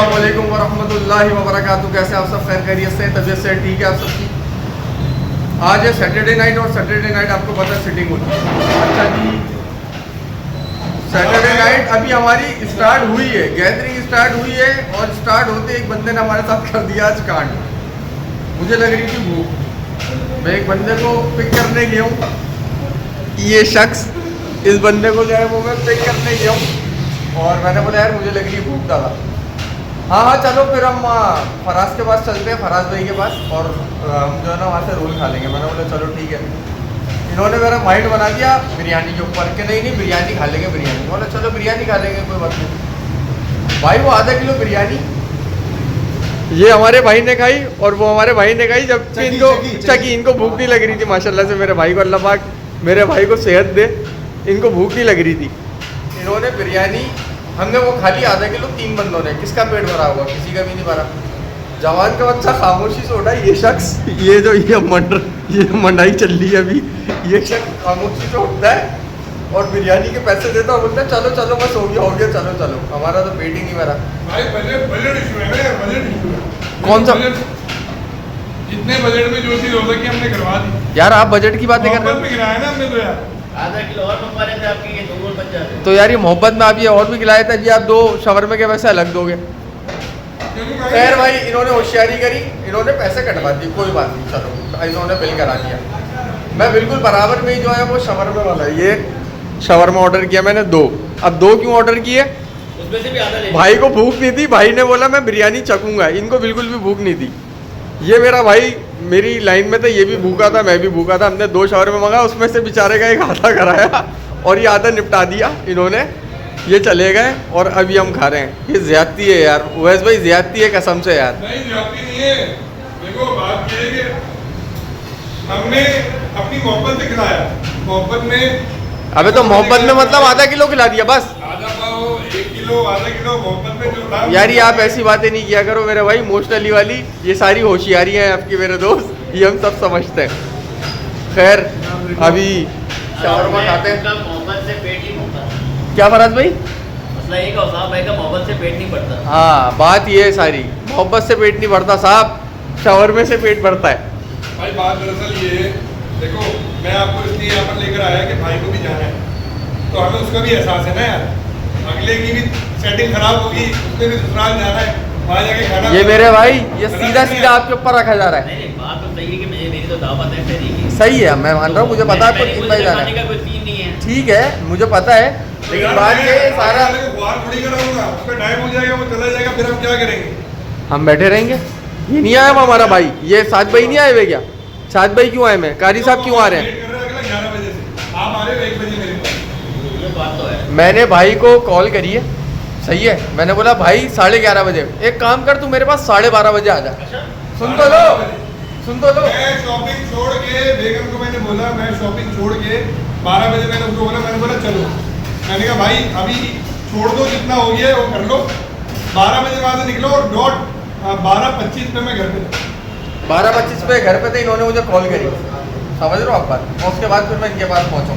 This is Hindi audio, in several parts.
अस्सलाम वालेकुम वरहमतुल्लाहि वबरकातुहू। कैसे आप सब? खैर खैरियत से, तबीयत से ठीक है आप सबकी? आज है सैटरडे नाइट और सैटरडे नाइट आपको पता है सिटिंग होती है। अच्छा जी, सैटरडे नाइट अभी हमारी स्टार्ट हुई है, गैदरिंग स्टार्ट हुई है और स्टार्ट होते एक बंदे ने हमारे साथ कर दिया आज कांड। मुझे लग रही थी भूख, मैं एक बंदे को पिक करने गया हूँ, ये शख्स इस बंदे को जो है वो मैं पिक करने गया हूँ और मैंने बोला यार मुझे लग रही है भूख ज़्यादा। हाँ चलो फिर हम फराज के पास चलते हैं, फराज भाई के पास, और हम जो है ना वहाँ से रोल खा लेंगे। मैंने बोला चलो ठीक है। इन्होंने मेरा माइंड बना दिया बिरयानी के ऊपर कि नहीं बिरयानी खा लेंगे, बिरयानी। बोला चलो बिरयानी खा लेंगे, कोई बात नहीं। भाई वो आधा किलो बिरयानी ये हमारे भाई ने खाई और वो हमारे भाई ने खाई, जबकि इनको भूख नहीं लग रही थी। माशाल्लाह से मेरे भाई को अल्लाह पाक मेरे भाई को सेहत दे, इनको भूख नहीं लग रही थी। इन्होंने बिरयानी, हमने वो खा ली आधा किलो, 3 बंदों ने। किसका पेट भरा हुआ? किसी का भी नहीं भरा। जवान का बच्चा खामोशी से उठा, ये शख्स ये मंडाई चल रही है अभी, ये शख्स खामोशी से उठता है और बिरयानी के पैसे देता और बोलता है चलो चलो बस हो गया चलो चलो। हमारा तो पेट ही नहीं भरा भाई। बजट इशू है ना, बजट इशू है। कौन सा? जितने बजट में जो चीज हो सकी हमने करवा दी। यार आप बजट की बातें कर रहे हो? गिराया ना हमने तो यार, आधा किलो और मंगवा लेते आपके, ये 2 रोल बच जाते। तो यार ये मोहब्बत में आप ये और भी खिलाए थे जी, आप 2 शवरमे के पैसे अलग दोगे। खैर भाई इन्होंने होशियारी करी, इन्होंने पैसे कटवा दिए, कोई बात नहीं, चलो इन्होंने बिल करा दिया। मैं बिल्कुल बराबर में ही जो है वो शवरमे वाला, ये शवरमा ऑर्डर किया मैंने 2। अब 2 क्यों ऑर्डर किए? उसमें से भी आधा ले। भाई को भूख नहीं थी, भाई ने बोला मैं बिरयानी चखूंगा, इनको बिल्कुल भी भूख नहीं थी। ये मेरा भाई मेरी लाइन में था, ये भी भूखा था, मैं भी भूखा था। हमने 2 शवरमे मंगा, उसमें से बेचारे का एक आधा कराया और ये आधा निपटा दिया इन्होंने। ये चले गए और अभी हम खा रहे हैं। ये ज्यादती है यार उवैस भाई, ज्यादती है कसम से यार। नहीं ज्यादती नहीं है। देखो बात ये है कि हमने अपनी मोहब्बत से खिलाया, मोहब्बत में। अबे तो मोहब्बत में मतलब आधा किलो खिला दिया बस। आधा पाव, 1 किलो, आधा किलो मोहब्बत में जो था। यार ये आप ऐसी बातें नहीं किया करो मेरे भाई, इमोशनली वाली। ये सारी होशियारी है आपकी मेरे दोस्त, ये हम सब समझते हैं। खैर अभी शवरमा खाते हैं। मोहब्बत से पेट नहीं भरता। क्या फराज भाई? मसला ये का साहब भाई का मोहब्बत से पेट नहीं भरता। हाँ बात ये है सारी, मोहब्बत से पेट नहीं भरता साहब, शवरमे से पेट भरता है। भाई बात दरअसल ये है, देखो मैं आपको इसलिए यहाँ पर लेकर आया कि भाई को भी जाना है, तो हमें उसका भी एहसास है ना यार। अगले की भी सेटिंग खराब होगी, उसने भी ससुराल जाना है, वहाँ जाके खाना। ये मेरे भाई ये सीधा सीधा आपके ऊपर रखा जा रहा है। नहीं बात तो सही है कि मेरी तो दावत है फेरी की। सही है, मैं मान रहा हूँ, मुझे पता है आपको 3 भाई जाना है। कोई सीन नहीं है। ठीक है मुझे पता है, लेकिन बात ये सारा थोड़ी कराऊंगा, उसका टाइम हो जाएगा, वो चला जाएगा, फिर हम क्या करेंगे? हम बैठे रहेंगे। ये नहीं आया हमारा भाई, ये साथ भाई नहीं आए हुए क्या? साथ भाई क्यों आए? मैं कारी साहब क्यों आ रहे हैं? 11 बजे से आप आ रहे हो 1 बजे मेरे पास। ये बात तो है। मैंने भाई को कॉल करी है, सही है। मैंने बोला भाई 11:30 बजे, एक काम कर तू मेरे पास 12:30 बजे आ जा। सुन तो लो। मैं शॉपिंग छोड़ के, बेगम को मैंने बोला, मैं शॉपिंग छोड़ के 12 बजे मैंने उसको बोला, मैंने बोला चलो। मैंने कहा भाई अभी छोड़ दो, जितना हो गया है वो कर लो। 12 बजे वहाँ से निकलो और डॉट 12:25 पे मैं घर पे था। 12:25 पे घर पे थे, इन्होंने मुझे कॉल करी, समझ रहे हो आप बात? और उसके बाद फिर मैं इनके पास पहुँचा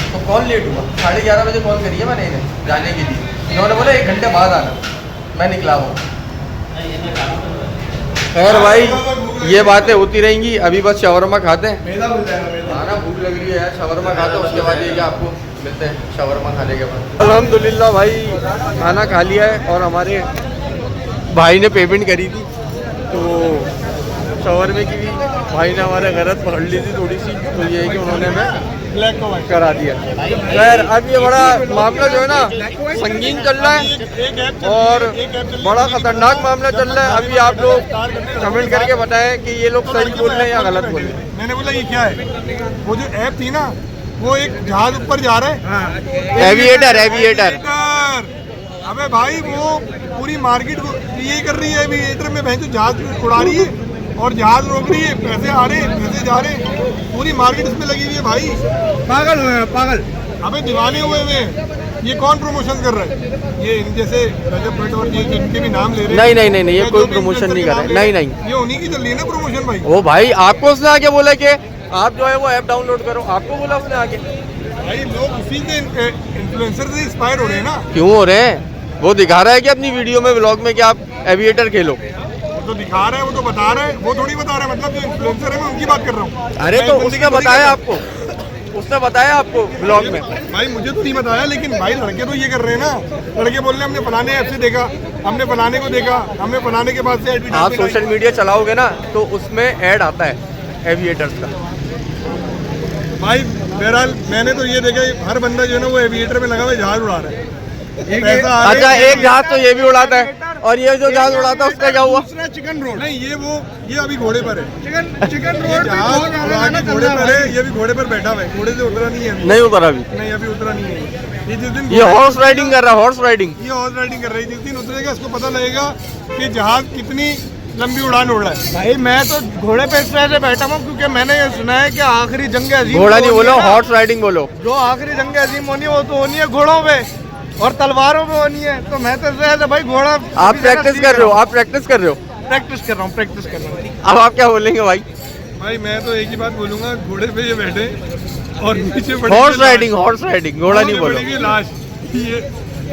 तो कॉल लेट हुआ। 11:30 बजे कॉल करी है मैंने इन्हें जाने के लिए, इन्होंने बोला 1 घंटे बाद आना, मैं निकला हूँ। खैर भाई ये बातें होती रहेंगी, अभी बस शवरमा खाते हैं। खाना भूख लग रही है यार, शवरमा खाते हैं, उसके बाद ये क्या आपको मिलते हैं शवरमा खाने के बाद। अल्हम्दुलिल्लाह भाई खाना खा लिया है और हमारे भाई ने पेमेंट करी थी, तो शवरमे की भी भाई ने हमारे गलत पकड़ ली थी थोड़ी सी, तो ये है कि उन्होंने हमें करा दिया। खैर अब ये बड़ा मामला जो है ना संगीन चल रहा है और बड़ा खतरनाक मामला चल रहा है। अभी आप लोग कमेंट करके बताएं कि ये लोग सही बोल रहे हैं या गलत बोल रहे हैं। मैंने बोला ये क्या है, वो जो ऐप थी ना, वो एक जहाज ऊपर जा रहा है, एविएटर। अबे भाई वो पूरी मार्केट को ये कर रही है, एविएटर में भैंस जहाज उड़ा रही है और जहाज रोक रही है, पैसे आ रहे हैं, पैसे जा रहे हैं, पूरी मार्केट इसमें लगी हुई है भाई। पागल हुए पागल। अबे दीवाने हुए हैं। ये कौन प्रमोशन कर रहा है? ये इन जैसे रजब भट्ट और ये जिनके भी नाम ले रहे हैं। नहीं ये कोई प्रमोशन नहीं कर रहे। नहीं ये उन्हीं की चल रही है ना प्रमोशन भाई। ओ भाई आपको उसने आके बोला कि आप जो है वो ऐप डाउनलोड करो, आपको बोला उसने आके? भाई लोग उसी के इन्फ्लुएंसर से इंस्पायर हो रहे हैं ना। क्यों हो रहे हैं? वो दिखा रहा है कि अपनी वीडियो में व्लॉग में कि आप एविएटर खेलो। वो तो दिखा रहा है, वो तो बता रहा है, वो थोड़ी बता रहा है। मतलब जो इन्फ्लुएंसर है मैं उनकी बात कर रहा हूँ। अरे तो उसने बताया आपको, उसने बताया आपको ब्लॉग में। भाई मुझे तो नहीं बताया, लेकिन भाई लड़के तो ये कर रहे हैं ना, लड़के बोल रहे हैं हमने फलाने ऐप से देखा, हमने फलाने को देखा, हमने फलाने के बाद से आप एडवर्टाइजमेंट सोशल मीडिया चलाओगे ना तो उसमें ऐड आता है एविएटर्स का। भाई बहरहाल मैंने तो ये देखा हर बंदा जो है ना वो एविएटर में लगा हुआ जहाज उड़ा रहा है। पैसा आ अच्छा, रहा है। एक जहाज तो ये भी उड़ाता है, और ये जो जहाज उड़ाता है उसका क्या हुआ? दूसरा चिकन रोड। नहीं ये अभी घोड़े पर है। चिकन ये रोड भी जहाज बहुत ज्यादा उड़ा के गाना घोड़े चल पर रहा है, ये भी घोड़े पर बैठा हुआ है, घोड़े से उतरा नहीं है अभी। नहीं उतरा अभी, नहीं अभी उतरा नहीं है। ये जिस दिन ये हॉर्स राइडिंग कर रहा है, हॉर्स राइडिंग। ये हॉर्स राइडिंग कर रही है, जिस दिन उतरेगा इसको पता लगेगा कि जहाज कितनी लंबी उड़ान उड़ रहा है। भाई मैं तो घोड़े पे इस वजह से बैठा हूँ क्योंकि मैंने ये सुना है कि आखिरी जंग अजीम घोड़ा जो नहीं होनी बोलो, है ना, हॉर्स राइडिंग बोलो। जो आखिरी जंग अजीम होनी है वो तो होनी है घोड़ों पे और तलवारों पे होनी है। तो मैं तो इस वजह से भाई घोड़ा आप प्रैक्टिस कर रहे हो, आप प्रैक्टिस कर रहे हो। प्रैक्टिस कर रहा हूँ, प्रैक्टिस कर रहा हूँ। अब आप क्या बोलेंगे भाई? भाई मैं तो एक ही बात बोलूंगा, घोड़े पे ये बैठे और नीचे हॉर्स राइडिंग, हॉर्स राइडिंग, घोड़ा नहीं बोलो। बोलो। लाश, ये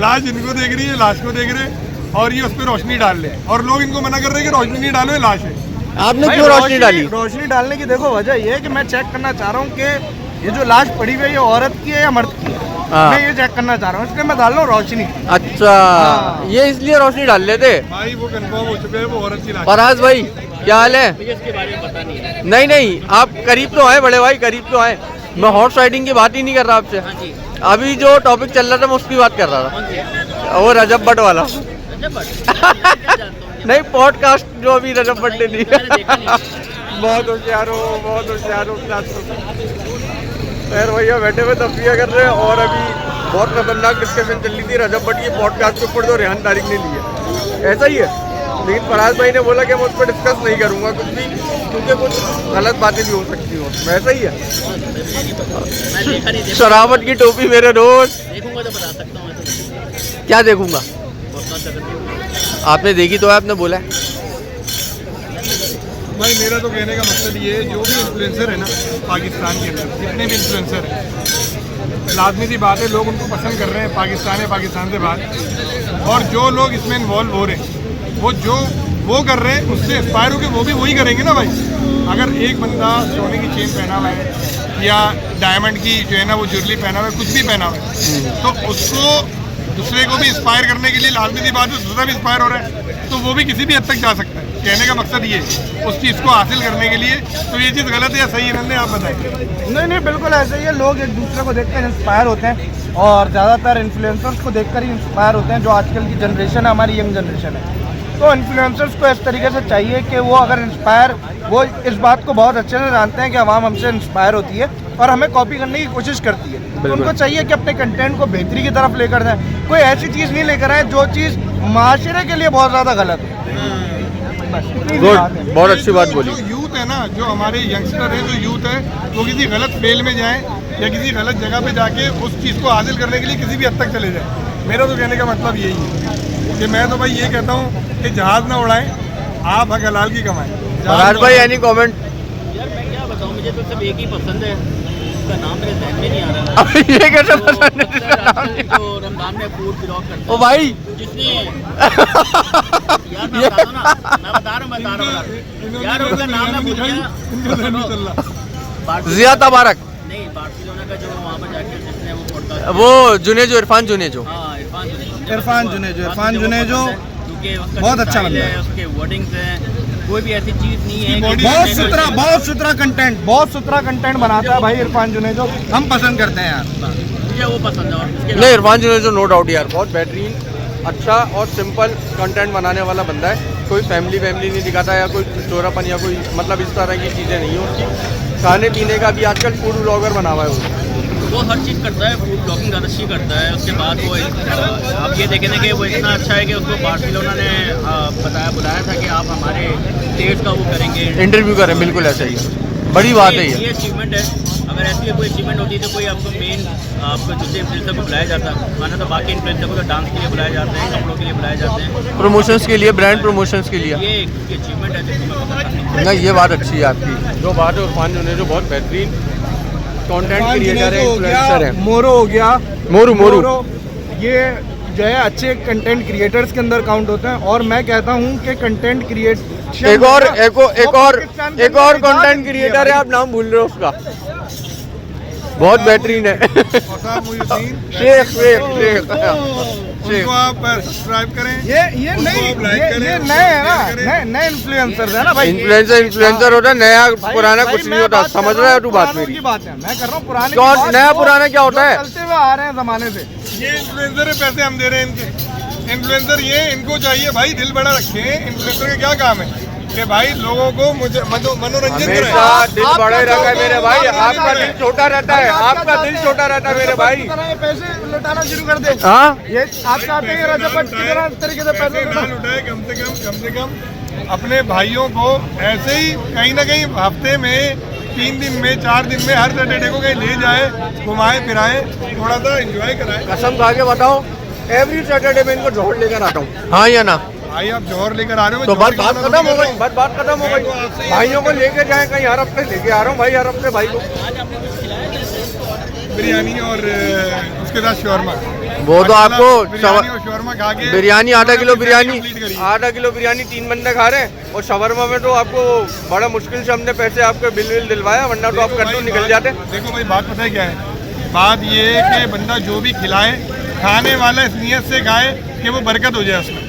लाश इनको देख रही है, लाश को देख रहे हैं और ये उस पर रोशनी डाल ले, और लोग इनको मना कर रहे हैं कि रोशनी नहीं डालो, ये लाश है। आपने भाई क्यों रोशनी डाली? रोशनी डालने की देखो वजह ये है कि मैं चेक करना चाह रहा हूँ कि ये जो लाश पड़ी हुई है ये औरत की है या मर्द की है। हाँ। मैं ये चेक करना चाह रहा हूँ, इसलिए मैं डाल रहा हूँ रोशनी। अच्छा, हाँ। ये इसलिए रोशनी डाल लेते। भाई वो कंफर्म हो चुका है, वो औरत की लाश है। फराज भाई क्या हाल है? मुझे इसके बारे में पता नहीं है। नहीं नहीं, आप करीब तो आए बड़े भाई, करीब तो आए। मैं हॉर्स राइडिंग की बात ही नहीं कर रहा आपसे। हाँ जी, अभी जो टॉपिक चल रहा था मैं उसकी बात कर रहा कौन सी है? था, वो रजब भट्ट वाला। रजब भट्ट? मैं क्या जानता हूँ? नहीं, पॉडकास्ट जो अभी रजब भट्ट ने दी। मैंने देखा नहीं। बहुत होशियार हो, बहुत होशियार हो। खैर भैया बैठे हुए तफरीह कर रहे हैं और अभी बहुत खतरनाक डिस्कशन चल रही थी रजब भट्ट की पॉडकास्ट के ऊपर जो रेहान तारिक ने ली है। ऐसा ही है, लेकिन फराज भाई ने बोला कि मैं उस पर डिस्कस नहीं करूंगा कुछ भी, क्योंकि कुछ गलत बातें भी हो सकती हो। वैसा ही है। मैं देखा नहीं, देखा शराबत की टोपी मेरे दोस्त। देखूंगा तो बता सकता हूँ। ऐसा क्या देखूंगा? बहुत कौन सा करती हूँ। आपने देखी तो है, आपने बोला है। भाई मेरा तो कहने का मकसद ये है, जो भी इन्फ्लुएंसर है ना पाकिस्तान के अंदर, जितने भी इन्फ्लुएंसर हैं, लाजमी सी बात है लोग उनको पसंद कर रहे हैं, पाकिस्तान है, पाकिस्तान से बाहर। और जो लोग इसमें इन्वॉल्व हो रहे हैं, वो जो वो कर रहे हैं उससे इंस्पायर होकर वो भी वही करेंगे ना भाई। अगर एक बंदा सोने की चेन पहना हुआ है या डायमंड की जो है ना वो ज्वेलरी पहना हुआ है, कुछ भी पहना हुआ है, तो उसको दूसरे को भी इंस्पायर करने के लिए लाजमी सी बात है दूसरा भी इंस्पायर हो रहा है, तो वो भी किसी भी हद तक जा सकता है। कहने का मकसद ये है, उस चीज़ को हासिल करने के लिए। तो ये चीज़ गलत है या सही है नन्हे, आप बताएं। नहीं नहीं, बिल्कुल ऐसे ही है। लोग एक दूसरे को देखकर इंस्पायर होते हैं और ज़्यादातर इन्फ्लुएंसर्स को देखकर ही इंस्पायर होते हैं, जो आजकल की जनरेशन है, हमारी यंग जनरेशन है। तो इन्फ्लुएंसर्स को इस तरीके से चाहिए कि वो अगर इंस्पायर, वो इस बात को बहुत अच्छे से जानते हैं कि आवाम हमसे इंस्पायर होती है और हमें कॉपी करने की कोशिश करती है। तो उनको चाहिए कि अपने कंटेंट को बेहतरी की तरफ लेकर जाएं। कोई ऐसी चीज़ नहीं लेकर आए जो चीज़ माशरे के लिए बहुत ज़्यादा गलत है। बस इतनी सी बात है। बहुत अच्छी बात बोली। जो यूथ है ना, जो हमारे यंगस्टर है, जो यूथ है, वो किसी गलत फेल में जाए या किसी गलत जगह पे जाके उस चीज़ को हासिल करने के लिए किसी भी हद तक चले जाए। मेरा तो कहने का मतलब यही है कि मैं तो भाई ये कहता हूँ कि जहाज़ ना उड़ाएं, आप हक हलाल की कमाएं। फराज भाई एनी कमेंट? यार मैं क्या बताऊँ, मुझे तो सिर्फ एक ही पसंद है, उसका नाम मेरे जहन में नहीं आ रहा। अब ये कैसे तो पसंद है? जो रमजान में फूड ब्लॉग करता ओ भाई जिसने यार मैं बता दूं ना, मैं बता रहा हूँ यार, उसका नाम मैं भूल गया। जिया तबारक, नहीं, बार्सिलोना का जो वहाँ पर जाके जिसने वो पॉडकास्ट, वो जुनेजो, इरफान जुनेजो। हाँ इरफान जुनेजो क्योंकि उसका बहुत जो अच्छा style बंदा है। उसके वर्डिंग्स हैं, कोई भी ऐसी चीज़ नहीं है कि बहुत सुथरा कंटेंट बनाता है भाई इरफान जुनेजो। हम पसंद करते हैं यार। मुझे वो पसंद है। और उसके नहीं, इरफान जुनेजो नो डाउट यार बहुत बेहतरीन, अच्छा और सिंपल कंटेंट बनाने वाला बंदा है। कोई फैमिली नहीं दिखाता या कोई चोरापन या कोई मतलब इस तरह की चीज़ें नहीं है उसकी। खाने पीने का भी आजकल फूड ब्लॉगर बना हुआ है वो हर चीज़ करता है, फूड ब्लॉगिंग ज़्यादा अच्छी करता है। उसके बाद वो आप ये देखें कि वो इतना अच्छा है कि उसको बार्सिलोना ने बुलाया था कि आप हमारे स्टेट का वो करेंगे, इंटरव्यू करें। बिल्कुल ऐसा ही बड़ी बात है ये अचीवमेंट है। अगर ऐसी कोई अचीवमेंट होती तो कोई आपको मेन आपको दूसरे इन्फ्लुएंसर को बुलाया जाता, माना तो बाकी इन्फ्लुएंसर को तो डांस के लिए बुलाया जाते हैं, कपड़ों के लिए बुलाए जाते हैं, प्रमोशंस के लिए, ब्रांड प्रमोशंस के लिए। ये एक अचीवमेंट है जिसको मैं पसंद करता हूँ। नहीं, ये बात अच्छी है आपकी। जो बात है इरफान जुनेजो बहुत बेहतरीन कंटेंट क्रिएटर है, इन्फ्लुएंसर है। मोरो हो गया, मोरू ये जो है अच्छे कंटेंट क्रिएटर्स के अंदर काउंट होते हैं, और मैं कहता हूँ कि कंटेंट क्रिएट एक और कंटेंट क्रिएटर है, आप नाम भूल रहे हो उसका, बहुत बेहतरीन है। औसाफ मुहिउद्दीन, शेख उनको आप सब्सक्राइब करें। ये उनको नहीं, आप लाइक करें, ये उनको नए है ना, शेयर करें। नए इन्फ्लुएंसर्स है ना भाई। इन्फ्लुएंसर होता है, नया भाई- पुराना भाई कुछ मैं नहीं होता, बात कर समझ रहा रहा है हूँ तू बात पुरानों मेरी। की बात है, मैं कर रहा हूँ पुराने क्यों? की बात, नया जो- पुराना क्या होता जो है? चलते हुए आ रहे हैं जमाने से। ये इन्फ्लुएंसर है, पैसे हम दे रहे हैं इनके। इन्फ्लुएंसर ये इनको चाहिए भाई, दिल बड़ा रखे। इन्फ्लुएंसर का क्या काम है कि भाई लोगों को मुझे मनोरंजन हमेशा कराए। दिल बड़े रखा है मेरे भाई, आपका दिल छोटा रहता है, आपका दिल छोटा रहता है मेरे भाई। ये पैसे लुटाना शुरू कर दे। हाँ, ये आप चाहते हैं रजब भट्ट की तरह इस तरीके से पैसे पैसे ना लुटाए, कम से कम अपने भाइयों को ऐसे ही कहीं ना कहीं हफ्ते में 3 दिन में 4 दिन में हर सैटरडे को कहीं ले जाए, घुमाए फिराए, थोड़ा सा एंजॉय कराए। कसम खा के बताओ, एवरी सैटरडे में इनको जोड़ लेकर आता हूँ। हाँ या ना? भाई आप जौहर लेकर आ रहे हो, तो मैं बात जौहर बात की खत्म हो बात गई, बात खत्म हो मैं तो गई। आपसे ही- भाइयों को लेके जाए कहीं, हर हफ्ते लेके आ रहा हूँ भाई, हर हफ्ते भाई को। बिरयानी और उसके साथ शौरमा। वो तो आपको बिरयानी और शौरमा खा के बिरयानी आधा किलो बिरयानी, कंप्लीट करिए। आधा किलो बिरयानी 3 बंदे खा रहे हैं, और शवरमा में तो आपको बड़ा मुश्किल से हमने पैसे आपके बिल दिलवाया, वरना तो आप देखो कट्टू भाई, निकल बात- जाते। देखो भाई बात पता है क्या है, बात ये है कि बंदा जो भी खिलाए, खाने वाला इस नियत से खाए कि वो बरकत हो जाए उसमें।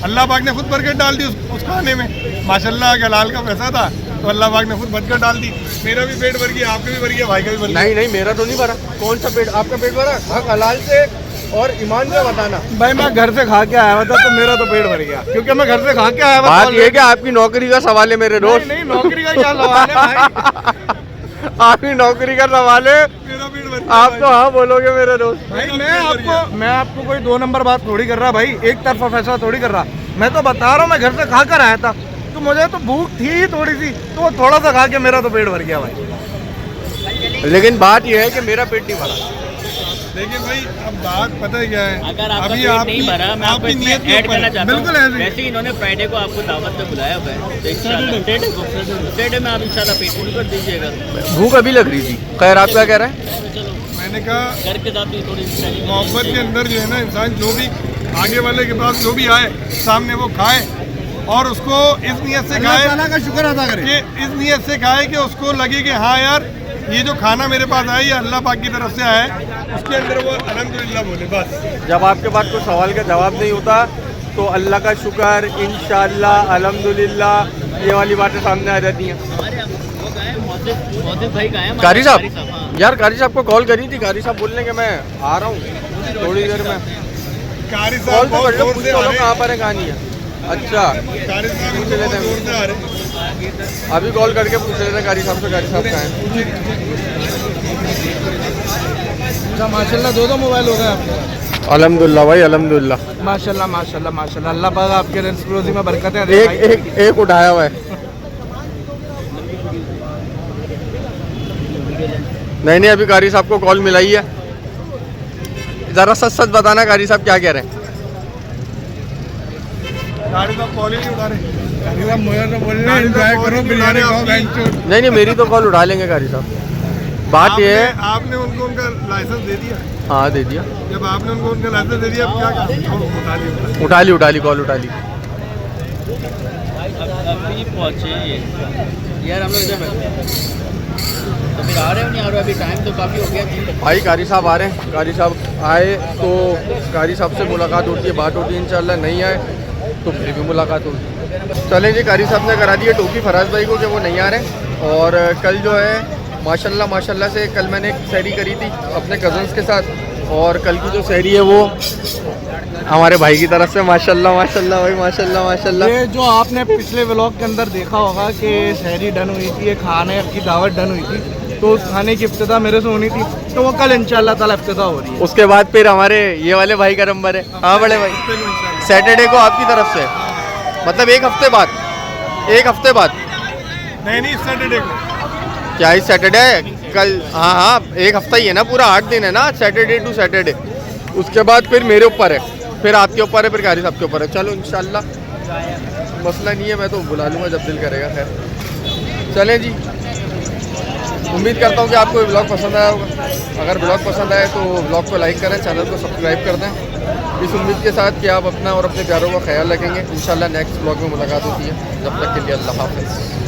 अल्लाह पाक ने खुद बरकत डाल दी उस खाने में। माशाल्लाह का हलाल का पैसा था तो अल्लाह पाक ने खुद बरकत डाल दी। मेरा भी पेट भर गया, आपका भी भर गया, भाई का भी भर गया। नहीं नहीं, मेरा तो नहीं भरा। कौन सा पेट? आपका पेट भरा? हक हलाल से और ईमान से बताना। भाई मैं घर से खा के आया हुआ था, तो मेरा तो पेट भर गया, क्योंकि मैं घर से खा के आया हुआ था। बात ये है कि आपकी नौकरी का सवाल है मेरे दोस्त। नहीं नौकरी का क्या सवाल है भाई। आपकी नौकरी का सवाल है, मेरा पेट भर गया आप भाई। तो हाँ बोलोगे मेरे दोस्त। भाई मैं आपको कोई 2 नंबर बात थोड़ी कर रहा भाई, एक तरफा फैसला थोड़ी कर रहा। मैं तो बता रहा हूँ, मैं घर से खा कर आया था, तो मुझे तो भूख थी ही थोड़ी सी, तो वो थोड़ा सा खा के मेरा तो पेट भर गया भाई। लेकिन बात यह है कि मेरा पेट नहीं भरा। देखिए भाई अब बात पता है क्या है, अगर आपका अभी पेट नहीं भरा, मैं आपको आपकी इसमें नीयत के ऐड ऊपर करना है। चाहता बिल्कुल हूँ। ऐसे ही। वैसे ही इन्होंने फ्राइडे को आपको दावत पे बुलाया हुआ है, तो इंशाल्लाह फ्राइडे में आप इंशाल्लाह पेट पूरी कर दीजिएगा। भूख अभी लग रही थी। खैर, आप क्या कह रहे हैं? चलो मैंने कहा घर के साथ भी थोड़ी मोहब्बत के अंदर जो है ना, इंसान जो भी आगे वाले के पास जो भी आए सामने वो खाए, और उसको इस नियत से खाए का शुक्र अदा करें। कि इस नियत से खाए कि उसको लगे कि हाँ यार ये जो खाना मेरे पास आया ये अल्लाह पाक की तरफ से आया है, उसके अंदर वो अल्हम्दुलिल्लाह बोले बस। जब आपके पास कोई सवाल का जवाब नहीं होता तो अल्लाह का शुक्र, इंशाअल्लाह, अल्हम्दुलिल्लाह, ये वाली बातें सामने आ जाती हैं। हमारे वो गए मौजिद भाई गए हमारे कारी साहब, हाँ। यार कारी साहब को कॉल करी थी, कारी साहब बोलने के मैं आ रहा हूँ थोड़ी देर में। कारी कॉल साहब तो कर बहुत लो, जोर पूछ से लो आ रहे कहाँ हैं, पर है, कहाँ नहीं है। अच्छा, कारी साहब पूछ लेते बहुत हैं। जोर से आ रहे हैं। अभी कॉल करके पूछ लेते हैं कारी साहब से, कारी साहब कहाँ हैं। अच्छा माशाल्लाह 2 मोबाइल हो गए आपके। अल्हम्दुलिल्लाह भाई, अल्हम्दुलिल्लाह। माशाल्लाह माशाल्लाह माशाल्लाह, अल्लाह पाक आपके रिज़्क़ रोज़ी में बरकतें दे भाई। एक उठाया हुआ है। नहीं, अभी कारी साहब को कॉल मिलाई है। जरा सच सच बताना कारी साहब क्या कह रहे हैं। कारी साहब कॉल ही नहीं उठा रहे। एंजॉय करो, बिरयानी खाओ, नहीं, मेरी तो कॉल उठा लेंगे कारी साहब। बात ये है, आपने उनको उनका लाइसेंस दे दिया। हाँ दे दिया, जब आपने उनको उनका लाइसेंस दे दिया अब क्या काम, उठा लिया। उठा ली कॉल, उठा ली। अभी पहुँचे ये यार, हम लोग इधर बैठे हैं। तो फिर आ रहे हो नहीं आ रहे हो? अभी टाइम तो काफ़ी हो गया। भाई कारी साहब आ रहे हैं, कारी साहब आए तो कारी साहब से मुलाकात होती है, बात होती है। इंशाल्लाह नहीं आए तो फिर भी मुलाकात होगी। चलें जी, कारी साहब ने करा दी है टोपी फराज भाई को कि वो नहीं आ रहे। और कल जो है माशाल्लाह से कल मैंने एक सहरी करी थी अपने कज़न्स के साथ, और कल की जो सहरी है वो हमारे भाई की तरफ से माशाल्लाह भाई, माशाल्लाह। ये जो आपने पिछले व्लॉग के अंदर देखा होगा कि शहरी डन हुई थी, खाने की दावत डन हुई थी, तो उस खाने की इब्तिदा मेरे से होनी थी, तो वो कल इंशाल्लाह ताला इब्तिदा हो रही है। उसके बाद फिर हमारे ये वाले भाई का नंबर है। हाँ बड़े भाई, सैटरडे को आपकी तरफ से, मतलब एक हफ्ते बाद। नहीं सैटरडे को। क्या इस सैटरडे है कल? हाँ, एक हफ्ता ही है ना, पूरा 8 दिन है ना, सैटरडे टू सैटरडे। उसके बाद फिर मेरे ऊपर है, फिर आपके ऊपर है, फिर कारी साहब के ऊपर है। चलो इंशाल्लाह, मसला नहीं है, मैं तो बुला लूँगा जब दिल करेगा। खैर चलें जी। उम्मीद करता हूँ कि आपको ये ब्लॉग पसंद आया होगा। अगर ब्लॉग पसंद आए तो ब्लॉग को लाइक करें, चैनल को सब्सक्राइब कर दें, इस उम्मीद के साथ कि आप अपना और अपने प्यारों का ख्याल रखेंगे। इंशाल्लाह नेक्स्ट ब्लॉग में मुलाकात होती है। जब तक के लिए अल्लाह हाफ़िज़।